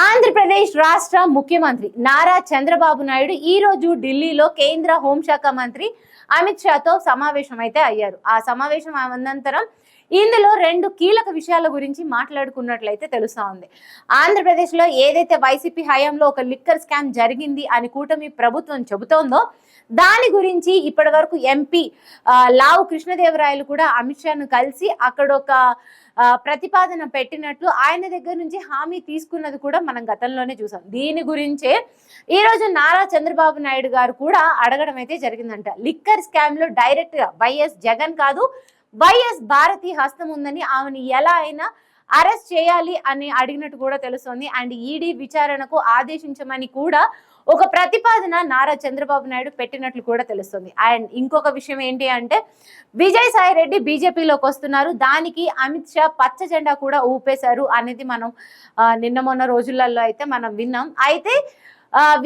ఆంధ్రప్రదేశ్ రాష్ట్ర ముఖ్యమంత్రి నారా చంద్రబాబు నాయుడు ఈ రోజు ఢిల్లీలో కేంద్ర హోంశాఖ మంత్రి అమిత్ షాతో సమావేశం అయితే అయ్యారు. ఆ సమావేశం అనంతరం ఇందులో రెండు కీలక విషయాల గురించి మాట్లాడుకున్నట్లయితే తెలుస్తా ఉంది. ఆంధ్రప్రదేశ్ లో ఏదైతే వైసీపీ హయాంలో ఒక లిక్కర్ స్కామ్ జరిగింది అని కూటమి ప్రభుత్వం చెబుతోందో దాని గురించి ఇప్పటి వరకు ఎంపీ లావు కృష్ణదేవరాయలు కూడా అమిత్ షాను కలిసి అక్కడ ఒక ప్రతిపాదన పెట్టినట్లు ఆయన దగ్గర నుంచి హామీ తీసుకున్నది కూడా మనం గతంలోనే చూసాం. దీని గురించే ఈ రోజు నారా చంద్రబాబు నాయుడు గారు కూడా అడగడం అయితే జరిగిందంట. లిక్కర్ స్కామ్ లో డైరెక్ట్ గా వైఎస్ జగన్ కాదు వైఎస్ భారతి హస్తం ఉందని ఆమెను ఎలా అయినా అరెస్ట్ చేయాలి అని అడిగినట్టు కూడా తెలుస్తోంది. అండ్ ఈడీ విచారణకు ఆదేశించమని కూడా ఒక ప్రతిపాదన నారా చంద్రబాబు నాయుడు పెట్టినట్లు కూడా తెలుస్తుంది. అండ్ ఇంకొక విషయం ఏంటి అంటే విజయసాయి రెడ్డి బీజేపీలోకి వస్తున్నారు, దానికి అమిత్ షా పచ్చ జెండా కూడా ఊపేశారు అనేది మనం నిన్న మొన్న రోజులలో అయితే మనం విన్నాం. అయితే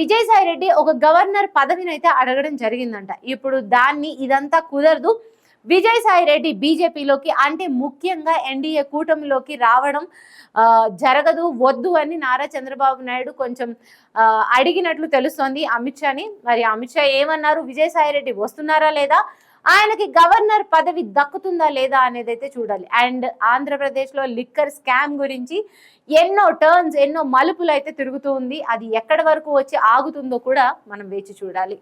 విజయసాయి రెడ్డి ఒక గవర్నర్ పదవిని అయితే అడగడం జరిగిందంట. ఇప్పుడు ఇదంతా కుదరదు, విజయసాయి రెడ్డి బీజేపీలోకి అంటే ముఖ్యంగా ఎన్డీఏ కూటమిలోకి రావడం జరగదు, వద్దు అని నారా చంద్రబాబు నాయుడు కొంచెం అడిగినట్లు తెలుస్తోంది అమిత్ షాని. మరి అమిత్ షా ఏమన్నారు, విజయసాయి రెడ్డి వస్తున్నారా లేదా, ఆయనకి గవర్నర్ పదవి దక్కుతుందా లేదా అనేది అయితే చూడాలి. అండ్ ఆంధ్రప్రదేశ్ లో లిక్కర్ స్కామ్ గురించి ఎన్నో టర్న్స్ ఎన్నో మలుపులు అయితే తిరుగుతూ ఉంది. అది ఎక్కడి వరకు వచ్చి ఆగుతుందో కూడా మనం వేచి చూడాలి.